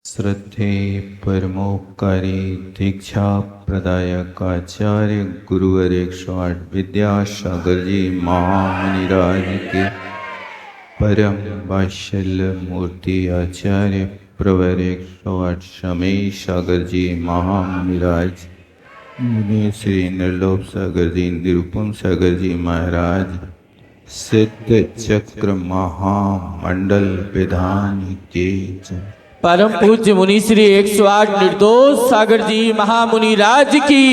श्रद्धे परमोपकारी दीक्षा प्रदायक आचार्य गुरुवर 108 विद्यासागर जी महामुनिराज के परम वात्सल्य मूर्ति आचार्य प्रवर 108 शमी सागर जी महामुनिराज मुनि श्री निर्लोभ सागर जी निरुपम सागर जी महाराज सिद्ध चक्र महामंडल विधान के परम पूज्य मुनि श्री 108 निर्दोष सागर जी महामुनि राज की।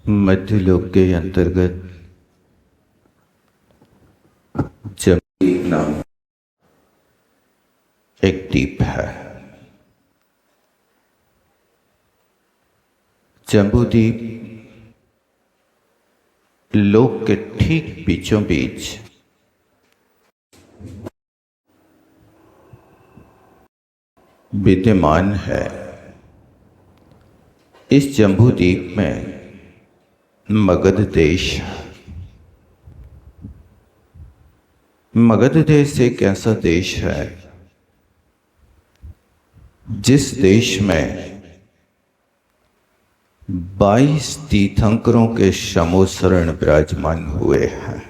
मध्यलोक के अंतर्गत जम्बूदीप नाम एक द्वीप है। जम्बूदीप लोक के ठीक बीचों बीच विद्यमान है। इस जम्बूदीप में मगध देश है। मगध देश एक ऐसा देश है जिस देश में 22 तीर्थंकरों के शमोशरण विराजमान हुए हैं।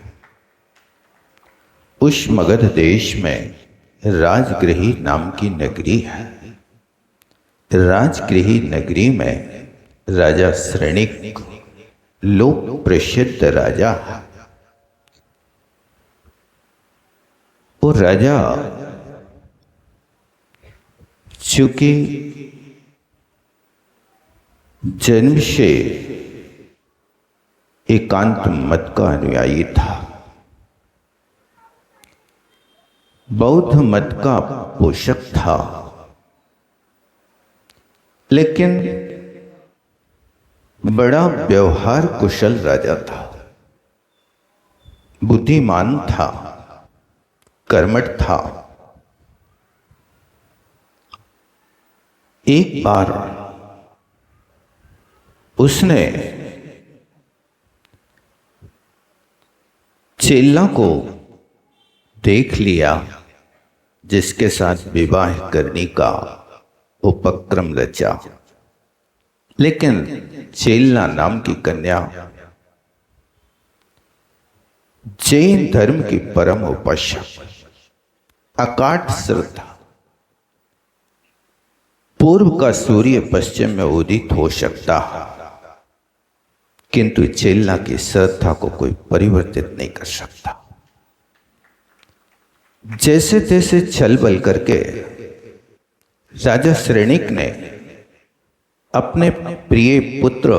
उस मगध देश में राजगृही नाम की नगरी है। राजगृही नगरी में राजा श्रेणिक लोक प्रसिद्ध राजा है। वो राजा चूंकि जन्म से एकांत मत का अनुयायी था, बौद्ध मत का पोषक था, लेकिन बड़ा व्यवहार कुशल राजा था, बुद्धिमान था, कर्मठ था। एक बार उसने चेला को देख लिया जिसके साथ विवाह करने का उपक्रम रचा, लेकिन चेला नाम की कन्या जैन धर्म की परम उपासक, अकाट श्रद्धा, पूर्व का सूर्य पश्चिम में उदित हो सकता है किंतु चेला की श्रद्धा को कोई परिवर्तित नहीं कर सकता। जैसे तैसे छल बल करके राजा श्रेणिक ने अपने प्रिय पुत्र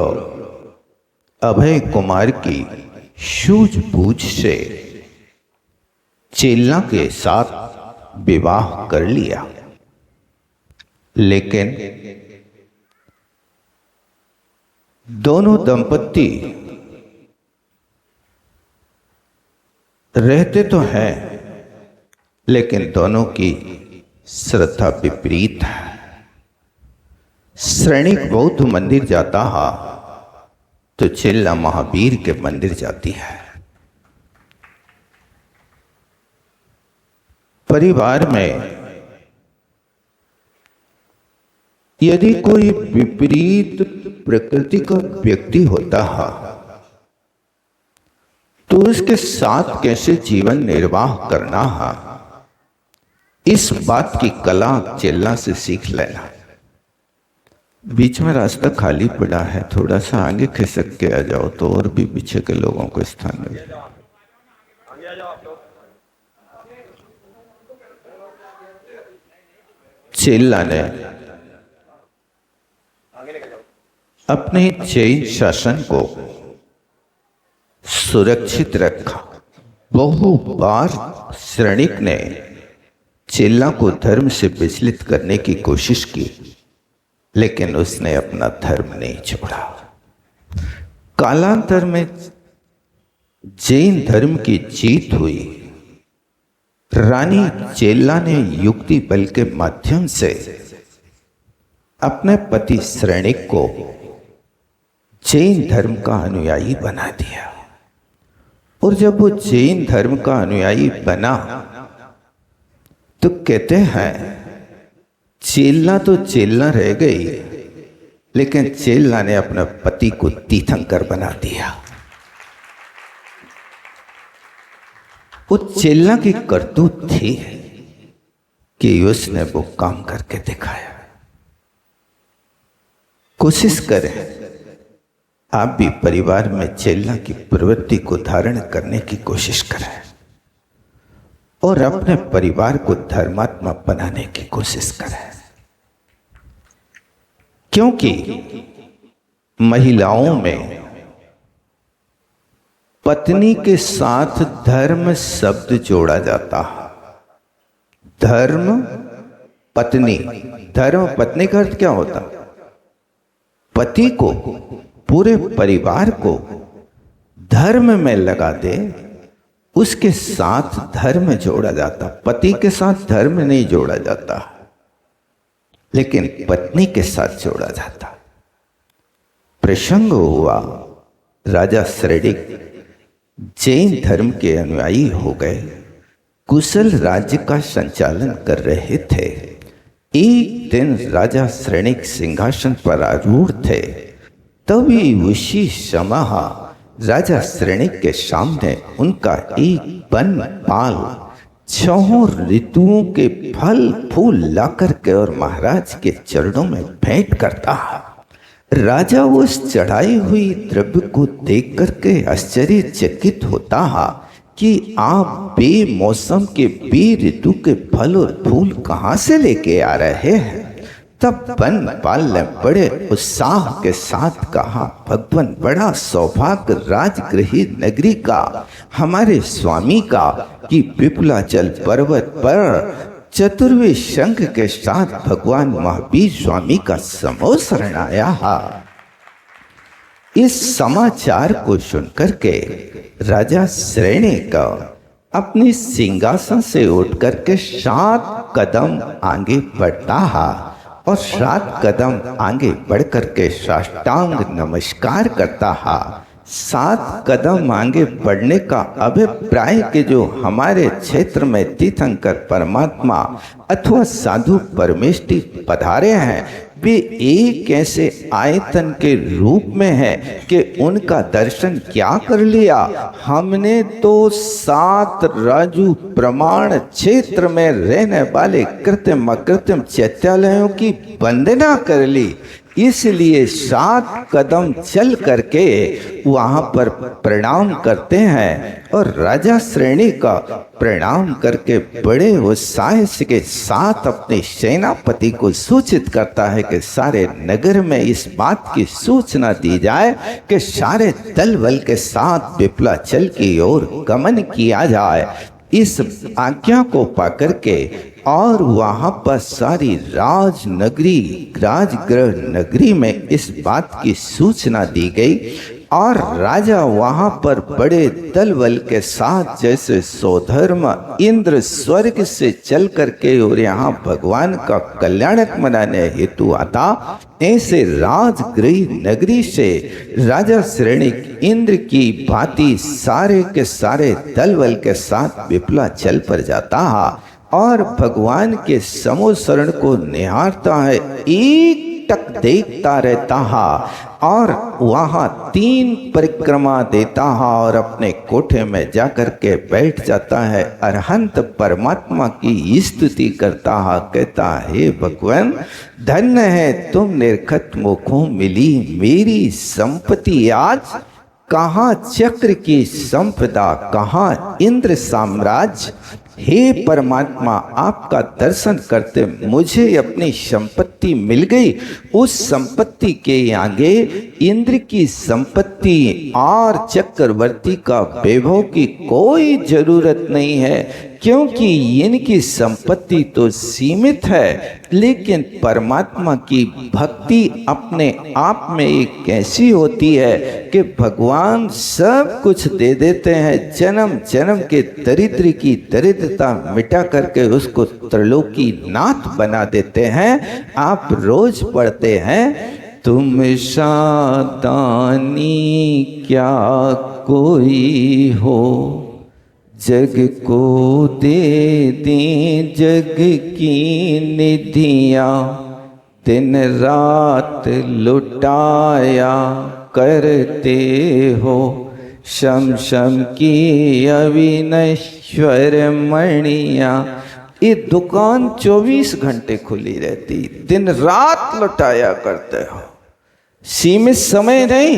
अभय कुमार की सूझबूझ से चेला के साथ विवाह कर लिया, लेकिन दोनों दंपत्ति रहते तो हैं, लेकिन दोनों की श्रद्धा विपरीत है। श्रेणिक बौद्ध मंदिर जाता है तो चेला महावीर के मंदिर जाती है। परिवार में यदि कोई विपरीत प्रकृति का व्यक्ति होता है तो उसके साथ कैसे जीवन निर्वाह करना है, इस बात की कला चेला से सीख लेना। बीच में रास्ता खाली पड़ा है, थोड़ा सा आगे खिसक के आ जाओ तो और भी पीछे के लोगों को स्थान मिले। चेला ने अपने जैन शासन को सुरक्षित रखा। बहु बार श्रेणिक ने चेला को धर्म से विचलित करने की कोशिश की, लेकिन उसने अपना धर्म नहीं छोड़ा। कालांतर में जैन धर्म की जीत हुई। रानी चेला ने युक्ति बल के माध्यम से अपने पति श्रेणिक को जैन धर्म का अनुयायी बना दिया। और जब वो जैन धर्म का अनुयायी बना तो कहते हैं चेला तो चेला रह गई, लेकिन चेला ने अपने पति को तीर्थंकर बना दिया। वो चेला की करतूत थी कि उसने वो काम करके दिखाया। कोशिश करें आप भी परिवार में चेला की प्रवृत्ति को धारण करने की कोशिश करें और अपने परिवार को धर्मात्मा बनाने की कोशिश करें, क्योंकि महिलाओं में पत्नी के साथ धर्म शब्द जोड़ा जाता है। धर्म पत्नी, धर्म पत्नी का अर्थ क्या होता? पति को, पूरे परिवार को धर्म में लगा दे, उसके साथ धर्म जोड़ा जाता। पति के साथ धर्म नहीं जोड़ा जाता, लेकिन पत्नी के साथ जोड़ा जाता। प्रसंग हुआ, राजा श्रेणिक जैन धर्म के अनुयायी हो गए, कुशल राज्य का संचालन कर रहे थे। एक दिन राजा श्रेणिक सिंहासन पर आरूढ़ थे, तभी उसी समय राजा श्रेणिक के सामने उनका एक वनपाल 6 ऋतुओं के फल फूल लाकर के और महाराज के चरणों में भेंट करता। राजा उस चढ़ाई हुई द्रव्य को देख करके आश्चर्यचकित होता कि आप बेमौसम के ऋतु के फल और फूल कहाँ से लेके आ रहे हैं। तब वनपाल ने बड़े उत्साह के साथ कहा, भगवान, बड़ा सौभाग्य राजगृही नगरी का, हमारे स्वामी का, कि विपुलाचल पर्वत पर चतुर्वेद शंख के साथ भगवान महावीर स्वामी का समूह शरण आया है। इस समाचार को सुनकर के राजा श्रेणिक अपनी सिंहासन से उठ करके 7 कदम आगे बढ़ता है और 7 कदम आगे बढ़ करके साष्टांग नमस्कार करता है। 7 कदम आगे बढ़ने का अभिप्राय कि जो हमारे क्षेत्र में तीर्थंकर परमात्मा अथवा साधु परमेष्ठी पधारे हैं, वे एक ऐसे आयतन के रूप में है कि उनका दर्शन क्या कर लिया हमने, तो 7 राजू प्रमाण क्षेत्र में रहने वाले कृत्रिम अकृत्रिम चैत्यालयों की वंदना कर ली। इसलिए 7 कदम चल करके वहां पर प्रणाम करते हैं और राजा श्रेणी का प्रणाम करके बड़े उत्साह के साथ अपने सेनापति को सूचित करता है कि सारे नगर में इस बात की सूचना दी जाए कि सारे दल बल के साथ विपुलाचल की ओर गमन किया जाए। इस आज्ञा को पाकर के और वहां पर सारी राजनगरी, राजगृह नगरी में इस बात की सूचना दी गई और राजा वहां पर बड़े दल बल के साथ, जैसे सौधर्म इंद्र स्वर्ग से चल करके और यहाँ भगवान का कल्याणक मनाने हेतु आता, ऐसे राजगृह नगरी से राजा श्रेणिक इंद्र की भांति सारे के सारे दल बल के साथ विपुलाचल पर जाता है और भगवान के समूह शरण को निहारता है, एक टक देखता रहता है और वहां 3 परिक्रमा देता है और अपने कोठे में जाकर के बैठ जाता है। अरहंत परमात्मा की स्तुति करता है, कहता है, हे भगवान, धन्य है तुम निर्खत मुखों मिली मेरी संपत्ति आज, कहाँ चक्र की संपदा, कहाँ इंद्र साम्राज्य। हे परमात्मा, आपका दर्शन करते मुझे अपनी संपत्ति मिल गई। उस संपत्ति के आगे इंद्र की संपत्ति और चक्रवर्ती का वैभव की कोई जरूरत नहीं है, क्योंकि इनकी संपत्ति तो सीमित है, लेकिन परमात्मा की भक्ति अपने आप में एक ऐसी होती है कि भगवान सब कुछ दे देते हैं। जन्म जन्म के दरिद्र की दरिद्रता मिटा करके उसको त्रिलोकी नाथ बना देते हैं। आप रोज पढ़ते हैं तुम सादानी क्या कोई हो, जग को दे दें जग की निधियाँ, दिन रात लुटाया करते हो। शम शम की अविनश्वर मणिया, ये दुकान 24 घंटे खुली रहती, दिन रात लुटाया करते हो। सीमित समय नहीं,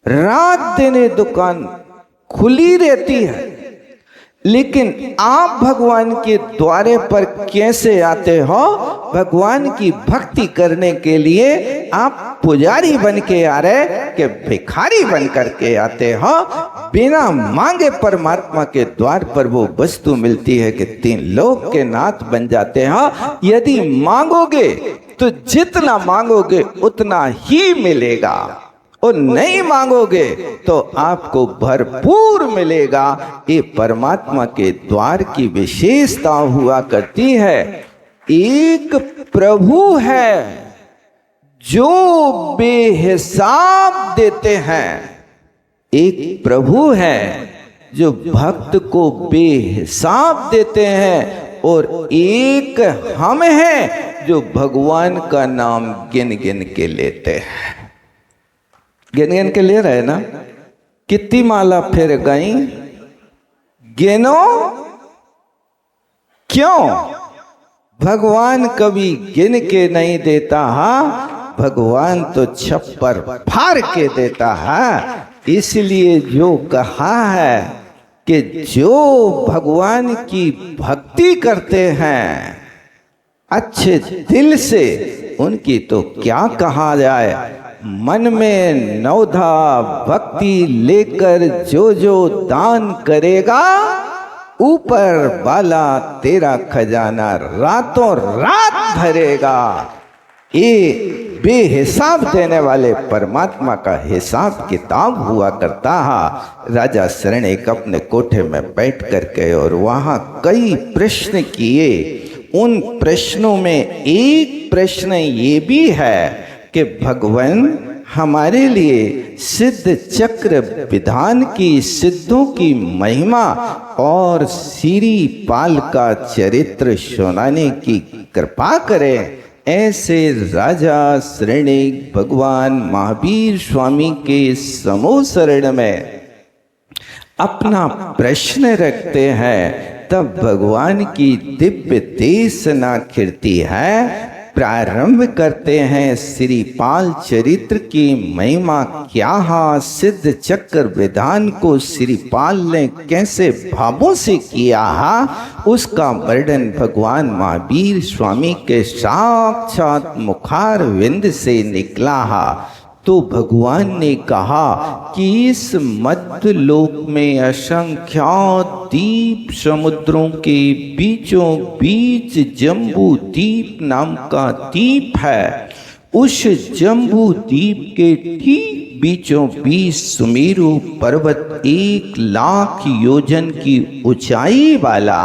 रात दिन ये दुकान खुली रहती है। लेकिन आप भगवान के द्वारे पर कैसे आते हो? भगवान की भक्ति करने के लिए आप पुजारी बन के आ रहे कि भिखारी बन करके आते हो? बिना मांगे परमात्मा के द्वार पर वो वस्तु मिलती है कि 3 लोक के नाथ बन जाते हो। यदि मांगोगे तो जितना मांगोगे उतना ही मिलेगा, और नहीं मांगोगे तो आपको भरपूर मिलेगा। ये परमात्मा के द्वार की विशेषता हुआ करती है। एक प्रभु है जो बेहिसाब देते हैं, एक प्रभु है जो भक्त को बेहिसाब देते हैं, और एक हम हैं जो भगवान का नाम गिन गिन के लेते हैं। गिन गिन के ले रहे ना? कितनी माला फिर गई? गिनो क्यों? भगवान कभी गिन के नहीं देता है, भगवान तो छप्पर फाड़ के देता है। इसलिए जो कहा है कि जो भगवान की भक्ति करते हैं अच्छे दिल से, उनकी तो क्या कहा जाए। मन में नवधा भक्ति लेकर जो जो दान करेगा, ऊपर वाला तेरा खजाना रातों रात भरेगा। ये बेहिसाब देने वाले परमात्मा का हिसाब किताब हुआ करता है। राजा शरणेक अपने कोठे में बैठ कर के और वहाँ कई प्रश्न किए। उन प्रश्नों में एक प्रश्न ये भी है कि भगवान हमारे लिए सिद्ध चक्र विधान की सिद्धों की महिमा और श्रीपाल का चरित्र सुनाने की कृपा करें। ऐसे राजा शरणेक भगवान महावीर स्वामी के समूह शरण में अपना प्रश्न रखते हैं, तब भगवान की दिव्य देशना खिलती है। प्रारंभ करते हैं श्रीपाल चरित्र की महिमा क्या है, सिद्ध चक्र विधान को श्रीपाल ने कैसे भावों से किया है, उसका वर्णन भगवान महावीर स्वामी के साक्षात मुखार विंद से निकला है। तो भगवान ने कहा कि इस मध्य लोक में असंख्यात द्वीप समुद्रों के बीचों बीच जम्बू द्वीप नाम का द्वीप है। उस जम्बू द्वीप के ठीक बीचों बीच सुमेरु पर्वत 1,00,000 योजन की ऊंचाई वाला,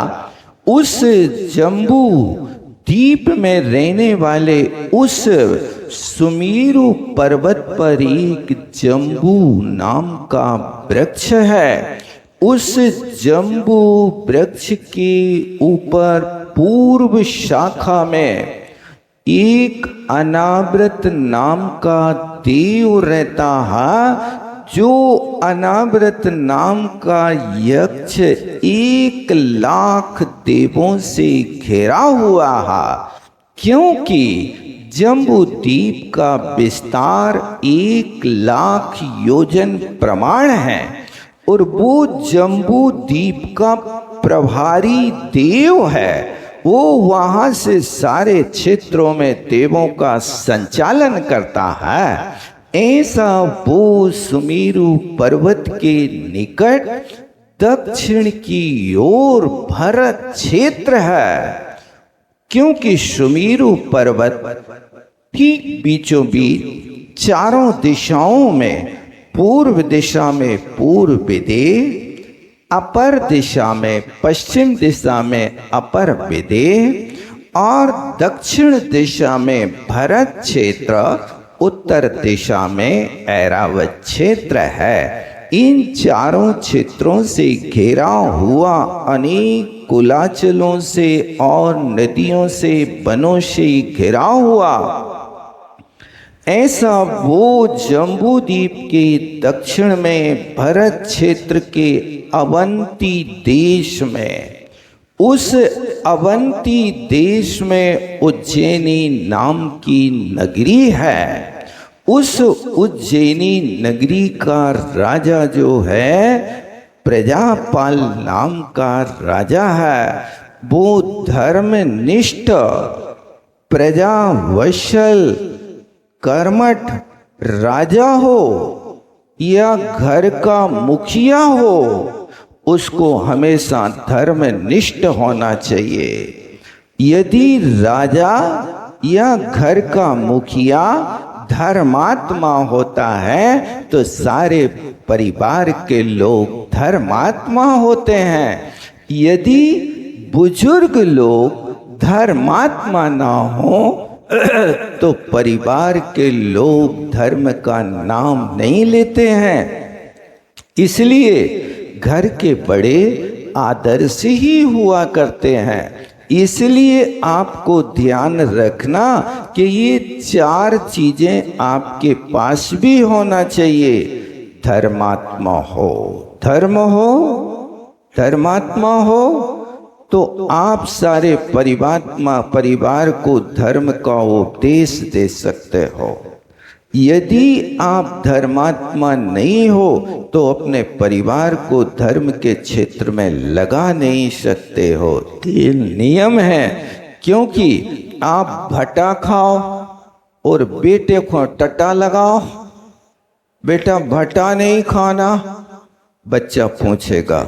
उस जम्बू द्वीप में रहने वाले उस सुमेरु पर्वत पर एक जम्बू नाम का वृक्ष है। उस जम्बू वृक्ष के ऊपर पूर्व शाखा में एक अनावृत नाम का देव रहता है, जो अनावृत नाम का यक्ष 1,00,000 देवों से घिरा हुआ है। क्योंकि जम्बू द्वीप का विस्तार 1,00,000 योजन प्रमाण है, और वो जम्बू द्वीप का प्रभारी देव है। वो वहां से सारे क्षेत्रों में देवों का संचालन करता है। ऐसा वो सुमेरु पर्वत के निकट दक्षिण की ओर भरत क्षेत्र है। क्योंकि सुमेरु पर्वत ठीक बीचों बीच चारों दिशाओं में, पूर्व दिशा में पूर्व विदेह, अपर दिशा में पश्चिम दिशा में अपर विदेह, और दक्षिण दिशा में भरत क्षेत्र, उत्तर दिशा में ऐरावत क्षेत्र है। इन चारों क्षेत्रों से घिरा हुआ अनेक कुलाचलों से और नदियों से, वनों से घिरा हुआ ऐसा वो जम्बू द्वीप के दक्षिण में भरत क्षेत्र के अवंती देश में, उस अवंती देश में उज्जैनी नाम की नगरी है। उस उज्जैनी नगरी का राजा जो है, प्रजापाल नाम का राजा है। वो धर्मनिष्ठ, प्रजावत्सल, कर्मठ राजा हो या घर का मुखिया हो, उसको हमेशा धर्मनिष्ठ होना चाहिए। यदि राजा या घर का मुखिया धर्मात्मा होता है तो सारे परिवार के लोग धर्मात्मा होते हैं। यदि बुजुर्ग लोग धर्मात्मा ना हो तो परिवार के लोग धर्म का नाम नहीं लेते हैं। इसलिए घर के बड़े आदर्श ही हुआ करते हैं। इसलिए आपको ध्यान रखना कि ये चार चीजें आपके पास भी होना चाहिए। धर्मात्मा हो, धर्मात्मा हो तो आप सारे परिवार को धर्म का उपदेश दे सकते हो। यदि आप धर्मात्मा नहीं हो तो अपने परिवार को धर्म के क्षेत्र में लगा नहीं सकते हो। ये नियम है, क्योंकि आप भट्टा खाओ और बेटे को टट्टा लगाओ, बेटा भट्टा नहीं खाना, बच्चा पूछेगा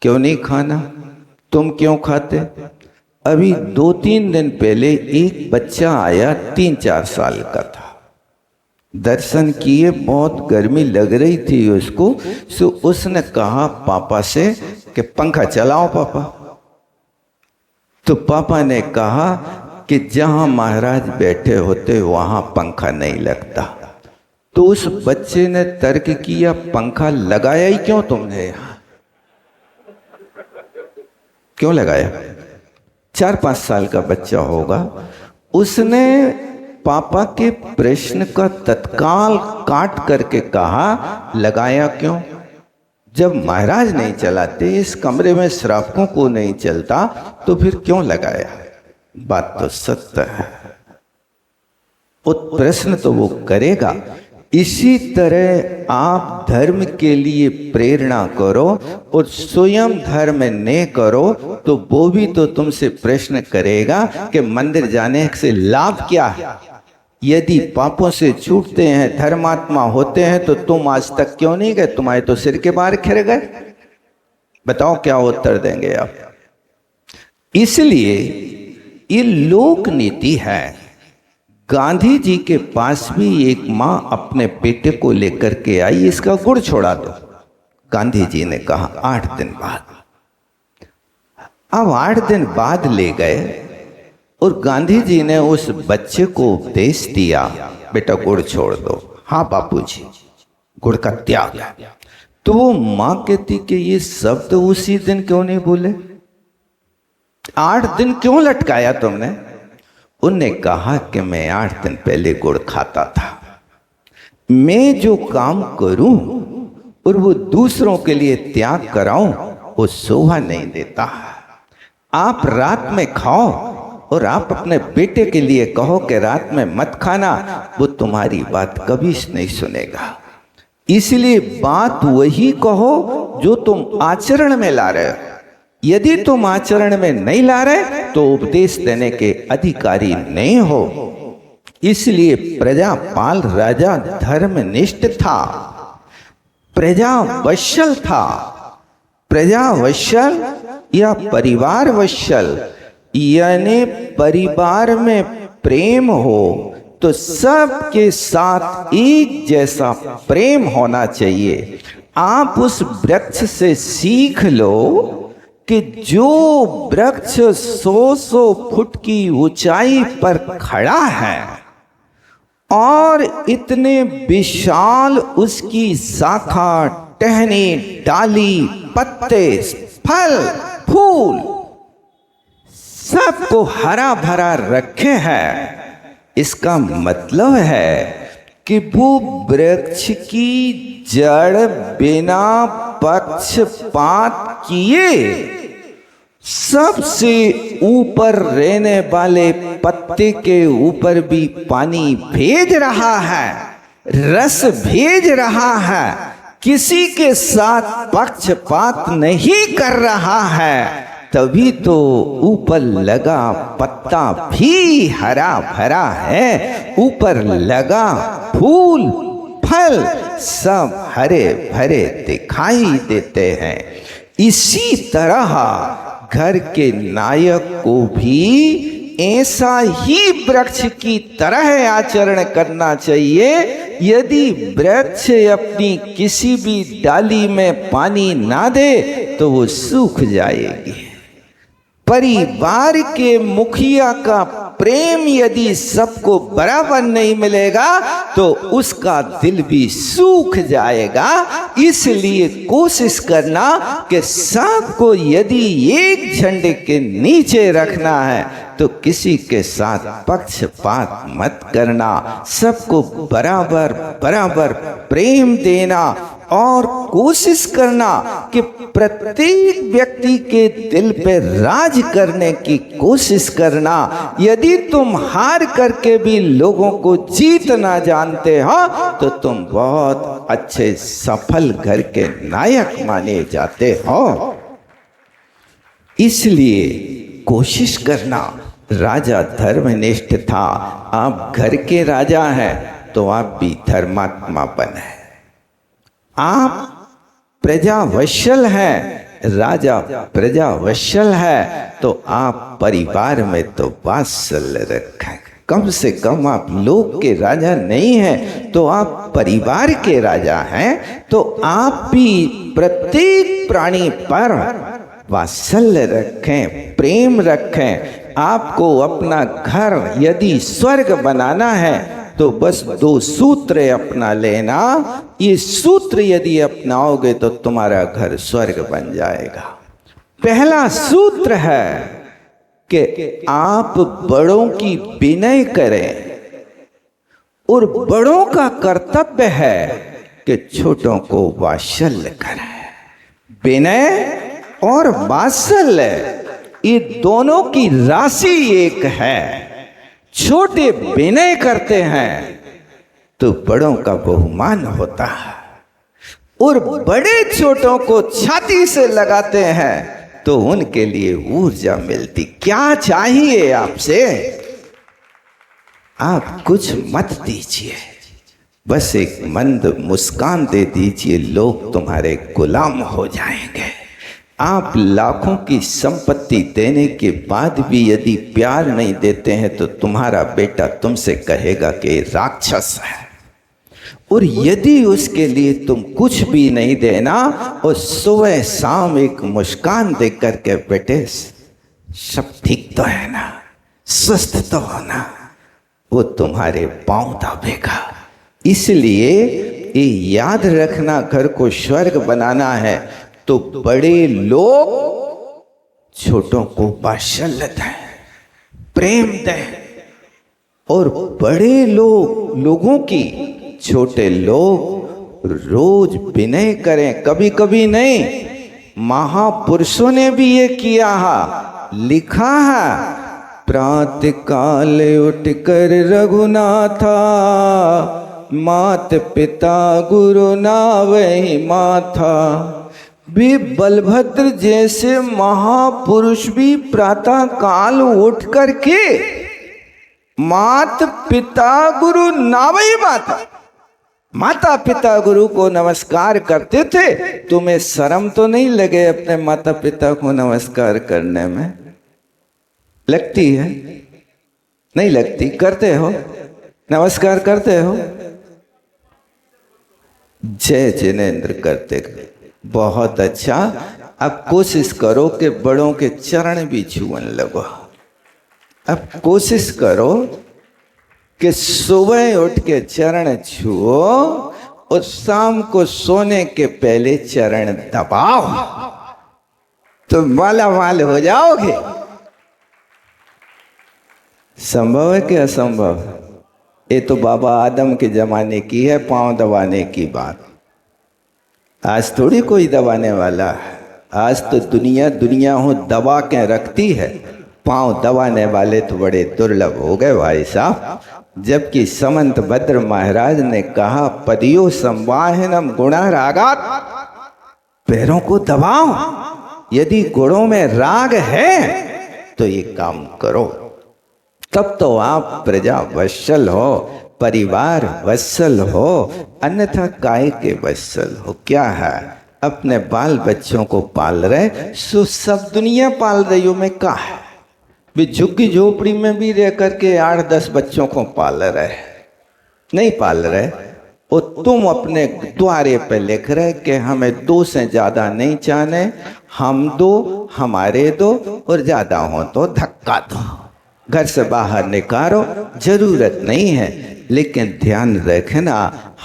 क्यों नहीं खाना, तुम क्यों खाते। अभी 2-3 दिन पहले एक बच्चा आया, 3-4 साल का था। दर्शन किए, बहुत गर्मी लग रही थी उसको, सो उसने कहा पापा से कि पंखा चलाओ पापा। तो पापा ने कहा कि जहां महाराज बैठे होते वहां पंखा नहीं लगता। तो उस बच्चे ने तर्क किया, पंखा लगाया ही क्यों तुमने यहां, क्यों लगाया। 4-5 साल का बच्चा होगा। उसने पापा के प्रश्न का तत्काल काट करके कहा, लगाया क्यों, जब महाराज नहीं चलाते, इस कमरे में श्रावकों को नहीं चलता, तो फिर क्यों लगाया। बात तो सत्य है, वो प्रश्न तो वो करेगा। इसी तरह आप धर्म के लिए प्रेरणा करो और स्वयं धर्म नहीं करो तो वो भी तो तुमसे प्रश्न करेगा कि मंदिर जाने से लाभ क्या है। यदि पापों से छूटते हैं, धर्मात्मा होते हैं, तो तुम आज तक क्यों नहीं गए, तुम्हारे तो सिर के बाहर खिर गए। बताओ क्या उत्तर देंगे आप। इसलिए ये लोक नीति है। गांधी जी के पास भी एक माँ अपने बेटे को लेकर के आई, इसका गुड़ छोड़ा दो। गांधी जी ने कहा 8 दिन बाद। अब 8 दिन बाद ले गए और गांधी जी ने उस बच्चे को उपदेश दिया, बेटा गुड़ छोड़ दो। हाँ बापूजी, गुड़ का त्याग। तो वो माँ कहती कि ये शब्द उसी दिन क्यों नहीं बोले, 8 दिन क्यों लटकाया तुमने। उनने कहा कि मैं 8 दिन पहले गुड़ खाता था। मैं जो काम करूं और वो दूसरों के लिए त्याग कराऊं, वो शोभा नहीं देता। आप रात में खाओ और आप अपने बेटे के लिए कहो कि रात में मत खाना, वो तुम्हारी बात कभी नहीं सुनेगा। इसलिए बात वही कहो जो तुम आचरण में ला रहे हो। यदि तुम आचरण में नहीं ला रहे तो उपदेश देने के अधिकारी नहीं हो। इसलिए प्रजापाल राजा धर्मनिष्ठ था, प्रजावत्सल था। प्रजावत्सल या परिवार वत्सल, यानी परिवार में प्रेम हो तो सबके साथ एक जैसा प्रेम होना चाहिए। आप उस वृक्ष से सीख लो कि जो वृक्ष 100 फुट की ऊंचाई पर खड़ा है, और इतने विशाल उसकी शाखा, टहनी, डाली, पत्ते, फल, फूल सबको हरा भरा रखे हैं। इसका मतलब है कि वो वृक्ष की जड़ बिना पक्षपात किए सबसे ऊपर रहने वाले पत्ते के ऊपर भी पानी भेज रहा है, रस भेज रहा है, किसी के साथ पक्षपात नहीं कर रहा है। तभी तो ऊपर लगा पत्ता भी हरा भरा है, ऊपर लगा फूल फल सब हरे भरे दिखाई देते हैं। इसी तरह घर के नायक को भी ऐसा ही वृक्ष की तरह आचरण करना चाहिए। यदि वृक्ष अपनी किसी भी डाली में पानी ना दे तो वो सूख जाएगी। परिवार के मुखिया का प्रेम यदि सबको बराबर नहीं मिलेगा तो उसका दिल भी सूख जाएगा। इसलिए कोशिश करना कि सबको यदि एक झंडे के नीचे रखना है तो किसी के साथ पक्षपात मत करना, सबको बराबर बराबर प्रेम देना और कोशिश करना कि प्रत्येक व्यक्ति के दिल पे राज करने की कोशिश करना। यदि तुम हार करके भी लोगों को जीतना जानते हो तो तुम बहुत अच्छे सफल घर के नायक माने जाते हो। इसलिए कोशिश करना। राजा धर्मनिष्ठ था, आप घर के राजा हैं तो आप भी धर्मात्मा बने। आप प्रजावत्सल हैं, राजा प्रजावत्सल है तो आप परिवार में तो वात्सल्य रखें। कम से कम आप लोग के राजा नहीं हैं तो आप परिवार के राजा हैं, तो आप भी प्रत्येक प्राणी पर वात्सल्य रखें, प्रेम रखें। आपको अपना घर यदि स्वर्ग बनाना है तो बस 2 सूत्र अपना लेना। ये सूत्र यदि अपनाओगे तो तुम्हारा घर स्वर्ग बन जाएगा। पहला सूत्र है कि आप बड़ों की विनय करें और बड़ों का कर्तव्य है कि छोटों को वात्सल्य करें। विनय और वात्सल्य ये दोनों की राशि एक है। छोटे विनय करते हैं तो बड़ों का बहुमान होता है और बड़े छोटों को छाती से लगाते हैं तो उनके लिए ऊर्जा मिलती। क्या चाहिए आपसे? आप कुछ मत दीजिए, बस एक मंद मुस्कान दे दीजिए, लोग तुम्हारे गुलाम हो जाएंगे। आप लाखों की संपत्ति देने के बाद भी यदि प्यार नहीं देते हैं तो तुम्हारा बेटा तुमसे कहेगा कि राक्षस है। और यदि उसके लिए तुम कुछ भी नहीं देना और सुबह शाम एक मुस्कान दे करके बेटे सब ठीक तो है ना, स्वस्थ तो हो ना, वो तुम्हारे पांव दबेगा। इसलिए ये याद रखना, घर को स्वर्ग बनाना है तो बड़े लोग छोटों को वात्सल्य दें, प्रेम दें और बड़े लोगों की छोटे लोग रोज विनय करें। कभी कभी नहीं, महापुरुषों ने भी ये किया है, लिखा है। प्रातः काल उठकर रघुनाथा, मात पिता गुरु नावहि माथा। भी बलभद्र जैसे महापुरुष भी प्रातः काल उठ करके मात पिता गुरु नावहि माता, माता पिता गुरु को नमस्कार करते थे। तुम्हें शर्म तो नहीं लगे अपने माता पिता को नमस्कार करने में? लगती है? नहीं लगती? करते हो? नमस्कार करते हो? जय जिनेंद्र करते। बहुत अच्छा। अब कोशिश करो कि बड़ों के चरण भी छुअन लगो। अब कोशिश करो कि सुबह उठ के चरण छुओ और शाम को सोने के पहले चरण दबाओ तो मालामाल हो जाओगे। संभव है कि असंभव? ये तो बाबा आदम के जमाने की है पांव दबाने की बात। आज थोड़ी कोई दबाने वाला है। आज तो दुनिया हो दबा के रखती है। पांव दबाने वाले तो बड़े दुर्लभ हो गए भाई साहब। जबकि समंत भद्र महाराज ने कहा पदियो संवाहनम गुणा रागात, पैरों को दबाओ। यदि गुणों में राग है तो ये काम करो, तब तो आप प्रजा वत्सल हो, परिवार वत्सल हो, अन्यथा काय के वत्सल हो। क्या है, अपने बाल बच्चों को पाल रहे, सो सब दुनिया पाल रही हो। मैं कहा है भी झुग्गी झोपड़ी में भी रह करके 8-10 बच्चों को पाल रहे, नहीं पाल रहे। और तुम अपने द्वारे पे लिख रहे कि हमें 2 से ज्यादा नहीं चाहने, हम 2 हमारे 2 और ज्यादा हो तो धक्का दो, घर से बाहर निकालो, जरूरत नहीं है। लेकिन ध्यान रखना,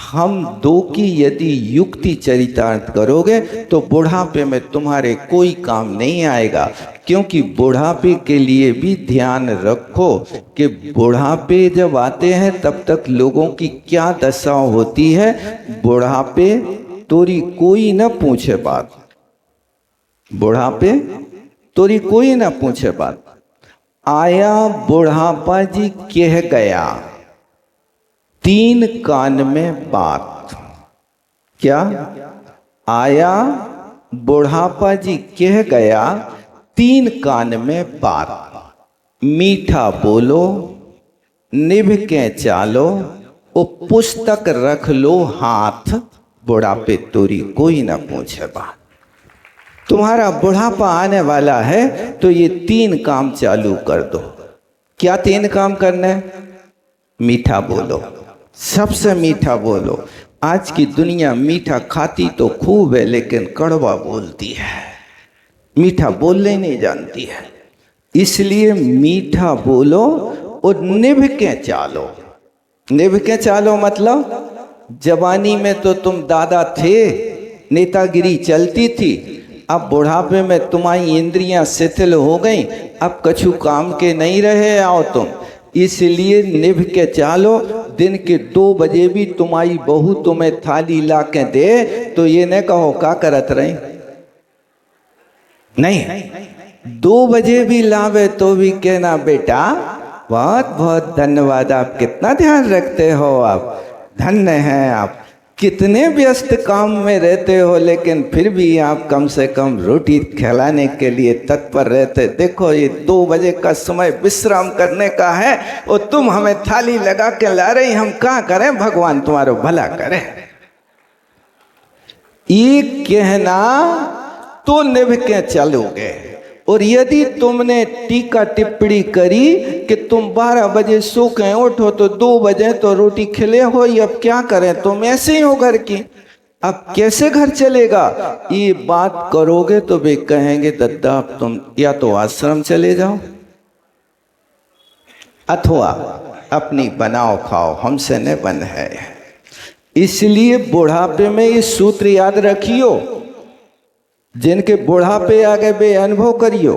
हम 2 की यदि युक्ति चरितार्थ करोगे तो बुढ़ापे में तुम्हारे कोई काम नहीं आएगा। क्योंकि बुढ़ापे के लिए भी ध्यान रखो कि बुढ़ापे जब आते हैं तब तक लोगों की क्या दशा होती है। बुढ़ापे तोरी कोई न पूछे बात, बुढ़ापे तोरी कोई न पूछे बात। आया बुढ़ापा जी कह गया 3 कान में बात। क्या आया बुढ़ापा जी कह गया 3 कान में बात। मीठा बोलो, निभ के चालो, ओ पुस्तक रख लो हाथ, बुढ़ापे तोरी कोई ना पूछे बात। तुम्हारा बुढ़ापा आने वाला है तो ये 3 काम चालू कर दो। क्या 3 काम करना है? मीठा बोलो, सबसे मीठा बोलो। आज की दुनिया मीठा खाती तो खूब है लेकिन कड़वा बोलती है, मीठा बोलने नहीं जानती है। इसलिए मीठा बोलो और निभ के चालो। निभ के चालो मतलब जवानी में तो तुम दादा थे, नेतागिरी चलती थी। अब बुढ़ापे में तुम्हारी इंद्रियां शिथिल हो गई, अब कछु काम के नहीं रहे आओ तुम। इसलिए निभ के चालो। दिन के 2 बजे भी तुम्हारी बहू तुम्हें थाली ला के दे तो ये न कहो का करत रही, नहीं, 2 बजे भी लावे तो भी कहना बेटा बहुत बहुत धन्यवाद, आप कितना ध्यान रखते हो, आप धन्य हैं, आप कितने व्यस्त काम में रहते हो लेकिन फिर भी आप कम से कम रोटी खिलाने के लिए तत्पर रहते। देखो ये 2 बजे का समय विश्राम करने का है और तुम हमें थाली लगा के ला रही, हम क्या करें, भगवान तुम्हारा भला करे। ये कहना तो निभ के चलोगे। और यदि तुमने टीका टिप्पणी करी कि तुम 12 बजे सो के उठो तो 2 बजे तो रोटी खिले हो, अब क्या करें, तुम ऐसे ही हो घर की, अब कैसे घर चलेगा। ये बात करोगे तो वे कहेंगे दद्दा अब तुम या तो आश्रम चले जाओ अथवा अपनी बनाओ खाओ, हमसे न बन है। इसलिए बुढ़ापे में ये सूत्र याद रखियो। जिनके बुढ़ापे आ गए वे अनुभव करियो,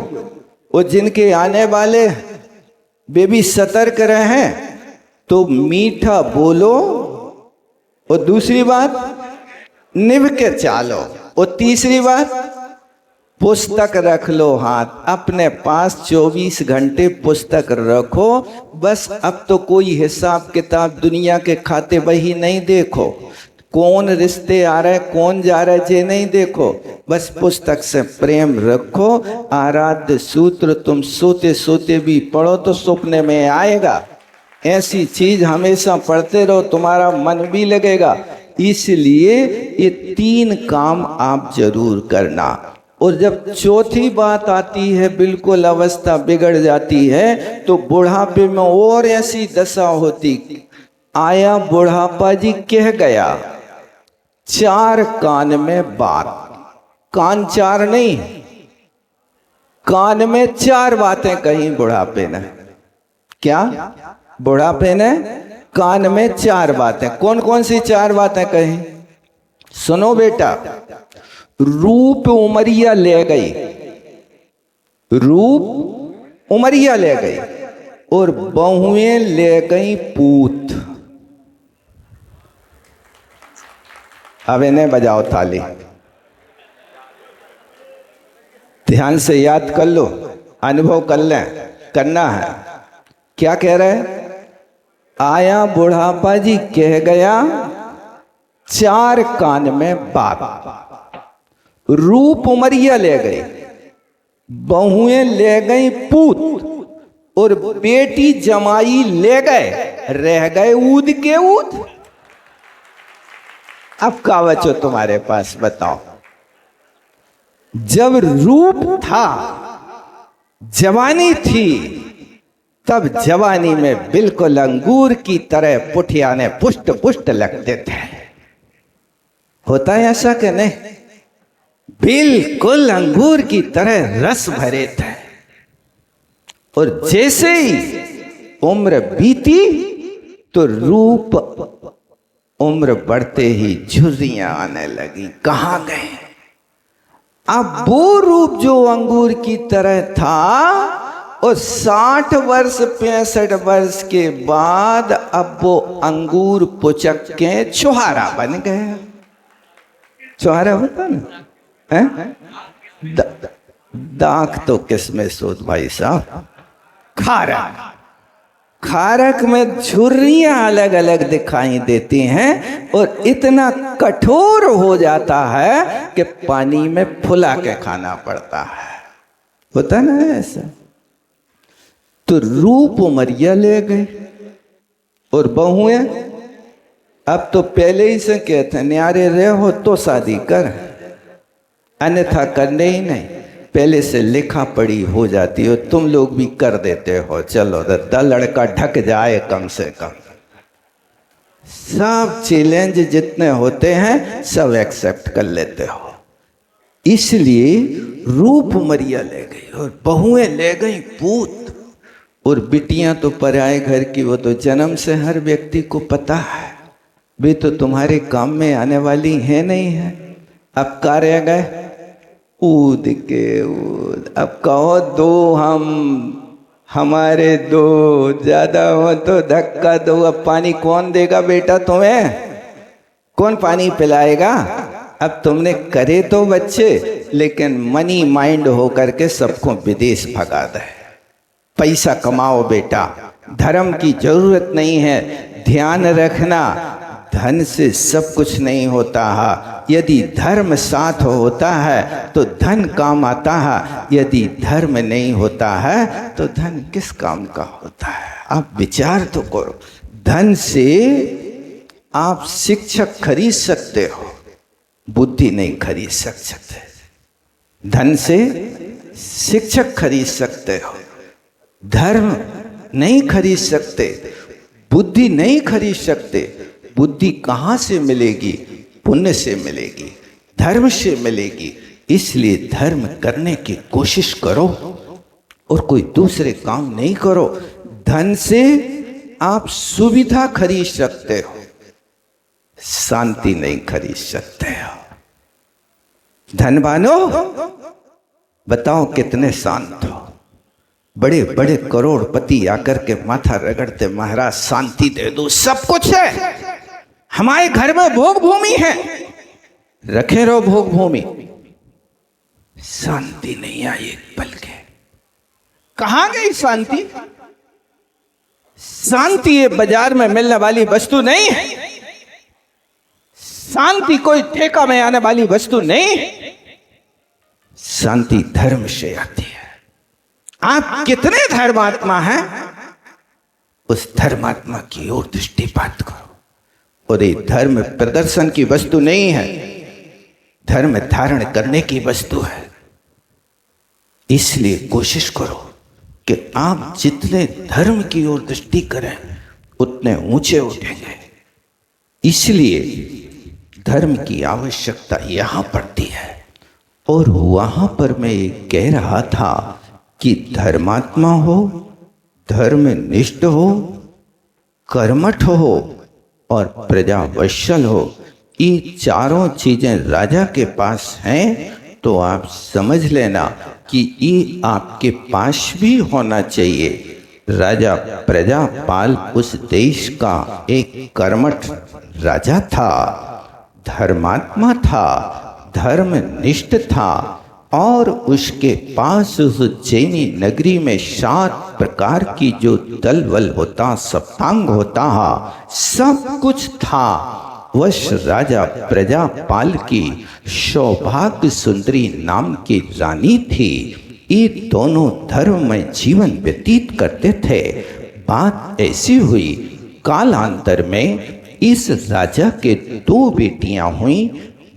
और जिनके आने वाले वे भी सतर्क रहे। तो मीठा बोलो, और दूसरी बात निभ के चालो, और तीसरी बात पुस्तक रख लो हाथ। अपने पास 24 घंटे पुस्तक रखो। बस अब तो कोई हिसाब किताब दुनिया के खाते बही नहीं देखो, कौन रिश्ते आ रहे कौन जा रहे जे नहीं देखो। बस पुस्तक से प्रेम रखो। आराध्य सूत्र तुम सोते सोते भी पढ़ो तो सपने में आएगा। ऐसी चीज हमेशा पढ़ते रहो, तुम्हारा मन भी लगेगा। इसलिए ये 3 काम आप जरूर करना। और जब चौथी बात आती है, बिल्कुल अवस्था बिगड़ जाती है, तो बुढ़ापे में और ऐसी दशा होती। आया बुढ़ापा जी कह गया 4 कान में बात। कान 4 नहीं, कान में 4 बातें कही बुढ़ापे ने। क्या बुढ़ापे ने कान में 4 बातें। कौन कौन सी 4 बातें कही? सुनो बेटा, रूप उमरिया ले गई, रूप उमरिया ले गई, और बहुएं ले गई पूत। अब इन्हें बजाओ ताली, ध्यान से याद कर लो, अनुभव कर लें, करना है। क्या कह रहे? आया बुढ़ापा जी कह गया 4 कान में बात। रूप उमरिया ले गई, बहुएं ले गई पूत, और बेटी जमाई ले गए, रह गए ऊद के ऊद। अब का बचो तुम्हारे पास, बताओ। जब रूप था, जवानी थी, तब जवानी में बिल्कुल अंगूर की तरह पुठियाने पुष्ट पुष्ट लगते थे। होता है ऐसा कि नहीं? बिल्कुल अंगूर की तरह रस भरे थे। और जैसे ही उम्र बीती तो रूप, उम्र बढ़ते ही झुर्रियां आने लगी। कहां गए? अब वो रूप जो अंगूर की तरह था, और 60 वर्ष 65 वर्ष के बाद अब वो अंगूर पुचक के छुहारा बन गया। छुहारा होता ना है? दाग तो किसमें सोच भाई साहब? खारक। खारक में झुर्रियां अलग अलग दिखाई देती हैं, और इतना कठोर हो जाता है कि पानी में फुला के खाना पड़ता है। होता ना ऐसा? तो रूप उमरिया ले गए, और बहुएं अब तो पहले ही से कहते न्यारे रहो तो शादी कर, अन्यथा करने ही नहीं। पहले से लिखा पड़ी हो जाती हो, तुम लोग भी कर देते हो। चलो दद्दा लड़का ढक जाए कम से कम। सब चैलेंज जितने होते हैं सब एक्सेप्ट कर लेते हो। इसलिए रूप उमरिया ले गई, और बहुएं ले गई पूत। और बिटियां तो पराए घर की, वो तो जन्म से हर व्यक्ति को पता है, वे तो तुम्हारे काम में आने वाली है नहीं है। अब का रह गए? ऊद के ऊद। अब कहो दो हम, हमारे दो, ज्यादा हो तो धक्का दो। अब पानी कौन देगा बेटा तुम्हें? कौन पानी पिलाएगा? अब तुमने करे तो बच्चे, लेकिन मनी माइंड होकर के सबको विदेश भगा दे। पैसा कमाओ बेटा, धर्म की जरूरत नहीं है। ध्यान रखना, धन से सब कुछ नहीं होता है। यदि धर्म साथ होता है तो धन काम आता है, यदि धर्म नहीं होता है तो धन किस काम का होता है? आप विचार तो करो। धन से आप शिक्षक खरीद सकते हो, बुद्धि नहीं खरीद सकते। धन से शिक्षक खरीद सकते हो, धर्म नहीं खरीद सकते, बुद्धि नहीं खरीद सकते। बुद्धि कहाँ से मिलेगी? पुण्य से मिलेगी, धर्म से मिलेगी। इसलिए धर्म करने की कोशिश करो, और कोई दूसरे काम नहीं करो। धन से आप सुविधा खरीद सकते हो, शांति नहीं खरीद सकते हो। धनवानो बताओ कितने शांत हो? बड़े बड़े करोड़पति आकर के माथा रगड़ते, महाराज शांति दे दो। सब कुछ है, हमारे घर में भोग भूमि है, रखे रहो भोग भूमि। शांति नहीं आई एक पल के। कहां गई शांति? शांति ये बाजार में मिलने वाली वस्तु नहीं है। शांति कोई ठेका में आने वाली वस्तु नहीं है। शांति धर्म से आती है। आप कितने धर्मात्मा हैं, उस धर्मात्मा की ओर दृष्टिपात करो। और ये धर्म प्रदर्शन की वस्तु नहीं है, धर्म धारण करने की वस्तु है। इसलिए कोशिश करो कि आप जितने धर्म की ओर दृष्टि करें उतने ऊंचे उठेंगे। इसलिए धर्म की आवश्यकता यहां पड़ती है। और वहां पर मैं ये कह रहा था कि धर्मात्मा हो, धर्मनिष्ठ हो, कर्मठ हो और प्रजावत्सल हो, ये चारों चीजें राजा के पास हैं, तो आप समझ लेना कि ये आपके पास भी होना चाहिए। राजा प्रजापाल उस देश का एक कर्मठ राजा था, धर्मात्मा था, धर्मनिष्ठ था, और उसके पास उस उज्जैनी नगरी में 7 प्रकार की जो दल बल होता, सप्तांग होता, सब कुछ था। वश राजा प्रजापाल की सौभाग्य सुंदरी नाम की रानी थी। ये दोनों धर्म में जीवन व्यतीत करते थे। बात ऐसी हुई, कालांतर में इस राजा के 2 बेटियां हुई।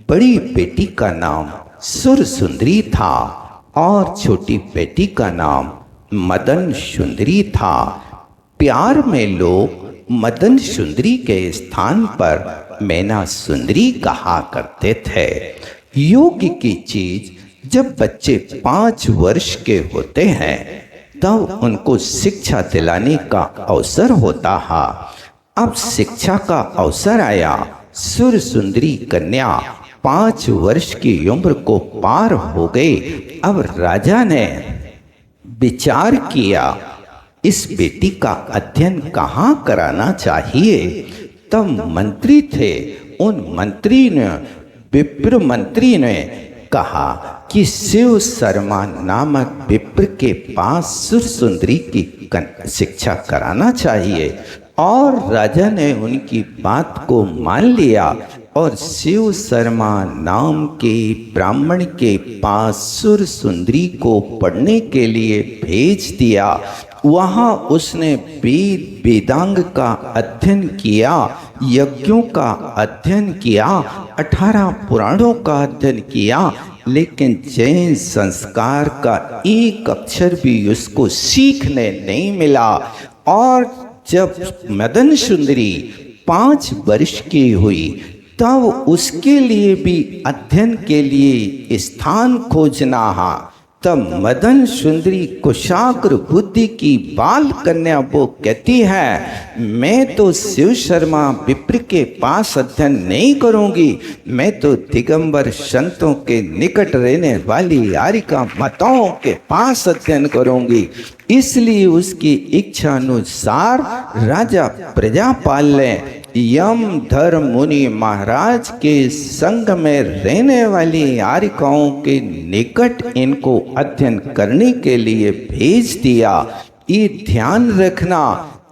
बड़ी बेटी का नाम सुर सुंदरी था और छोटी बेटी का नाम मदन सुंदरी था। प्यार में लोग मदन सुंदरी के स्थान पर मैना सुंदरी कहा करते थे। योग की चीज जब बच्चे 5 वर्ष के होते हैं तब उनको शिक्षा दिलाने का अवसर होता है। अब शिक्षा का अवसर आया। सुर सुंदरी कन्या 5 वर्ष की उम्र को पार हो गई। अब राजा ने विचार किया, इस बेटी का अध्ययन कहाँ कराना चाहिए। तब मंत्री थे, उन मंत्री ने, विप्र मंत्री ने कहा कि शिव शर्मा नामक विप्र के पास सुर सुंदरी की शिक्षा कराना चाहिए। और राजा ने उनकी बात को मान लिया और शिव शर्मा नाम के ब्राह्मण के पास सुर सुंदरी को पढ़ने के लिए भेज दिया। वहाँ उसने वेद वेदांग का अध्ययन किया, यज्ञों का अध्ययन किया, 18 पुराणों का अध्ययन किया, लेकिन जैन संस्कार का एक अक्षर भी उसको सीखने नहीं मिला। और जब मदन सुंदरी 5 वर्ष की हुई तब उसके लिए भी अध्ययन के लिए स्थान खोजना है। तब मदन सुंदरी कुशाग्र बुद्धि की बाल कन्या वो कहती है, मैं तो शिव शर्मा विप्र के पास अध्ययन नहीं करूंगी, मैं तो दिगंबर संतों के निकट रहने वाली आरिका माताओं के पास अध्ययन करूंगी। इसलिए उसकी इच्छा अनुसार राजा प्रजापाल ने यम धर्म मुनि महाराज के संग में रहने वाली आरिकाओं के निकट इनको अध्ययन करने के लिए भेज दिया। ये ध्यान रखना,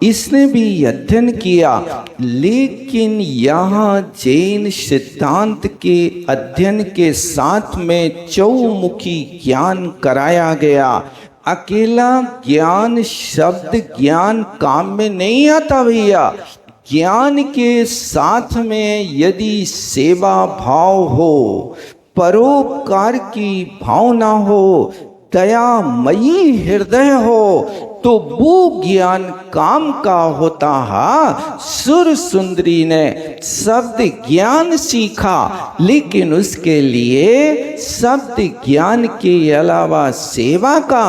इसने भी अध्ययन किया, लेकिन यहाँ जैन सिद्धांत के अध्ययन के साथ में चौमुखी ज्ञान कराया गया। अकेला ज्ञान, शब्द ज्ञान काम में नहीं आता भैया। ज्ञान के साथ में यदि सेवा भाव हो, परोपकार की भावना हो, दयामयी हृदय हो, तो वो ज्ञान काम का होता है। सुर सुंदरी ने शब्द ज्ञान सीखा, लेकिन उसके लिए शब्द ज्ञान के अलावा सेवा का,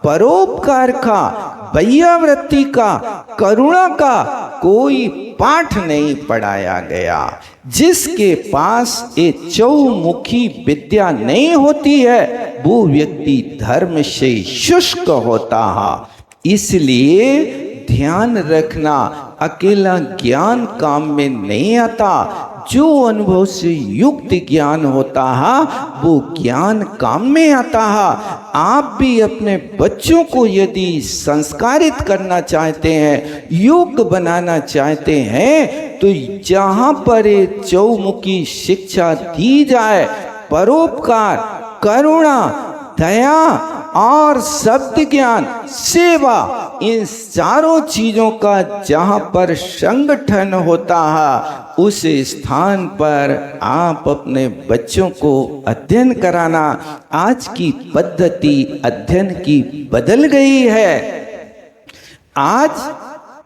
परोपकार का, भैयावृत्ति का, करुणा का कोई पाठ नहीं पढ़ाया गया। जिसके पास ये चौमुखी विद्या नहीं होती है वो व्यक्ति धर्म से शुष्क होता है। इसलिए ध्यान रखना, अकेला ज्ञान काम में नहीं आता। जो अनुभव से युक्त ज्ञान होता है वो ज्ञान काम में आता है। आप भी अपने बच्चों को यदि संस्कारित करना चाहते हैं, योग्य बनाना चाहते हैं, तो जहाँ पर ये चौमुखी शिक्षा दी जाए, परोपकार, करुणा, दया और शब्द ज्ञान, सेवा, इन चारों चीजों का जहाँ पर संगठन होता है उस स्थान पर आप अपने बच्चों को अध्ययन कराना। आज की पद्धति अध्ययन की बदल गई है। आज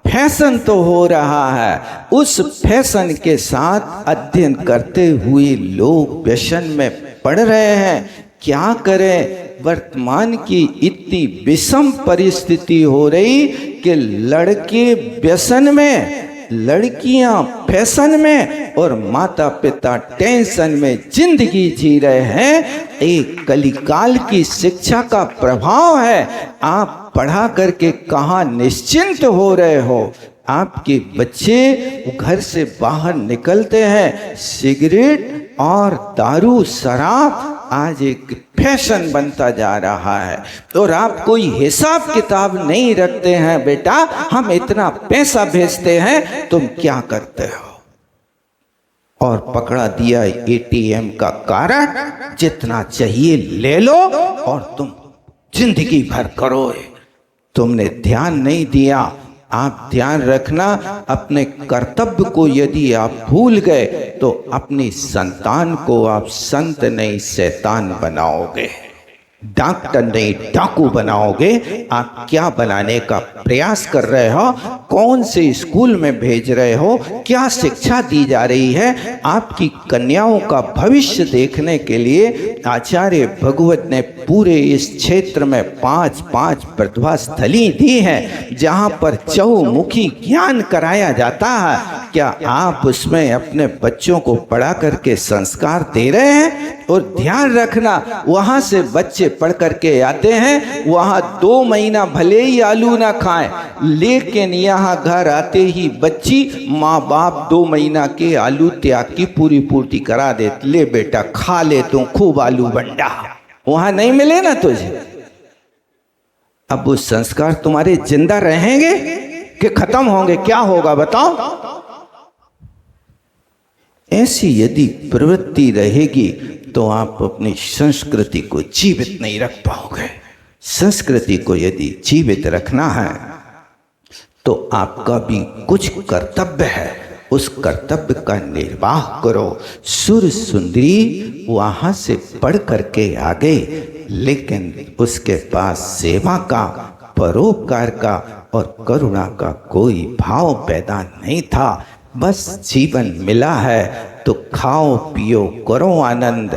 फैशन तो हो रहा है, उस फैशन के साथ अध्ययन करते हुए लोग व्यसन में पड़ रहे हैं। क्या करें, वर्तमान की इतनी विषम परिस्थिति हो रही कि लड़के व्यसन में, लड़कियां फैशन में और माता पिता टेंशन में जिंदगी जी रहे हैं। एक कलिकाल की शिक्षा का प्रभाव है। आप पढ़ा करके कहाँ निश्चिंत हो रहे हो? आपके बच्चे घर से बाहर निकलते हैं, सिगरेट और दारू शराब आज एक फैशन बनता जा रहा है। और आप कोई हिसाब किताब नहीं रखते हैं, बेटा हम इतना पैसा भेजते हैं, तुम क्या करते हो? और पकड़ा दिया एटीएम का कारण, जितना चाहिए ले लो और तुम जिंदगी भर करो। तुमने ध्यान नहीं दिया। आप ध्यान रखना, अपने कर्तव्य को यदि आप भूल गए तो अपनी संतान को आप संत नहीं शैतान बनाओगे, डॉक्टर नहीं डाकू बनाओगे। आप क्या बनाने का प्रयास कर रहे हो? कौन से स्कूल में भेज रहे हो? क्या शिक्षा दी जा रही है? आपकी कन्याओं का भविष्य देखने के लिए आचार्य भगवत ने पूरे इस क्षेत्र में 5-5 प्रतिभा स्थली दी है, जहां पर चहुमुखी ज्ञान कराया जाता है। क्या आप उसमें अपने बच्चों को पढ़ा करके संस्कार दे रहे हैं? और ध्यान रखना, वहां से बच्चे पढ़ करके आते हैं, वहां 2 महीना भले ही आलू ना खाएं, लेकिन यहाँ घर आते ही बच्ची माँ बाप 2 महीना के आलू त्याग की पूरी पूर्ति करा देते। ले बेटा खा ले तू खूब आलू बंडा। वहां नहीं मिले ना तुझे, अब वो संस्कार तुम्हारे जिंदा रहेंगे कि खत्म होंगे? क्या होगा बताओ? ऐसी यदि प्रवृत्ति रहेगी तो आप अपनी संस्कृति को जीवित नहीं रख पाओगे। संस्कृति को यदि जीवित रखना है तो आपका भी कुछ कर्तव्य है, उस कर्तव्य का निर्वाह करो। सुर सुंदरी वहां से पढ़ करके आ गए, लेकिन उसके पास सेवा का, परोपकार का और करुणा का कोई भाव पैदा नहीं था। बस जीवन मिला है तो खाओ पियो करो आनंद,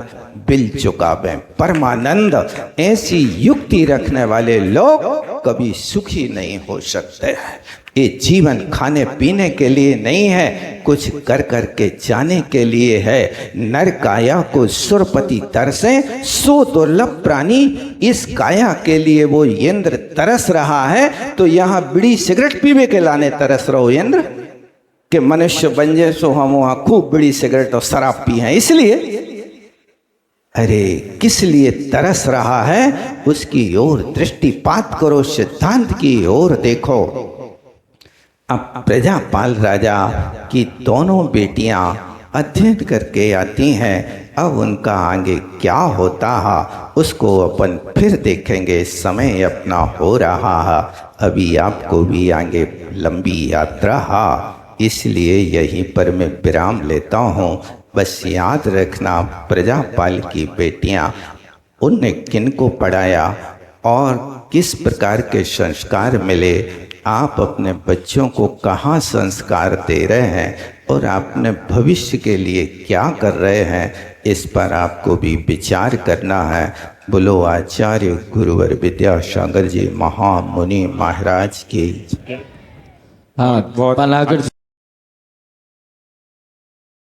बिल चुकावे परमानंद। ऐसी युक्ति रखने वाले लोग कभी सुखी नहीं हो सकते हैं। ये जीवन खाने पीने के लिए नहीं है, कुछ कर कर के जाने के लिए है। नर काया को सुरपति तरसे, सो दुर्लभ प्राणी इस काया के लिए वो इंद्र तरस रहा है। तो यहाँ बीड़ी सिगरेट पीवे के लाने तरस रहो इंद्र, कि मनुष्य बन जाए सो हम वहां खूब बीड़ी सिगरेट और शराब पी हैं इसलिए। अरे किस लिए तरस रहा है उसकी ओर दृष्टिपात करो, सिद्धांत की ओर देखो। अब प्रजापाल राजा की दोनों बेटियां अध्ययन करके आती हैं। अब उनका आगे क्या होता है उसको अपन फिर देखेंगे। समय अपना हो रहा है, अभी आपको भी आगे लंबी यात्रा है, इसलिए यहीं पर मैं विराम लेता हूँ। बस याद रखना, प्रजापाल की बेटियाँ, उनने किन को पढ़ाया और किस प्रकार के संस्कार मिले, आप अपने बच्चों को कहाँ संस्कार दे रहे हैं और आपने भविष्य के लिए क्या कर रहे हैं, इस पर आपको भी विचार करना है। बोलो आचार्य गुरुवर विद्यासागर जी महामुनि महाराज की। हाँ, पनागर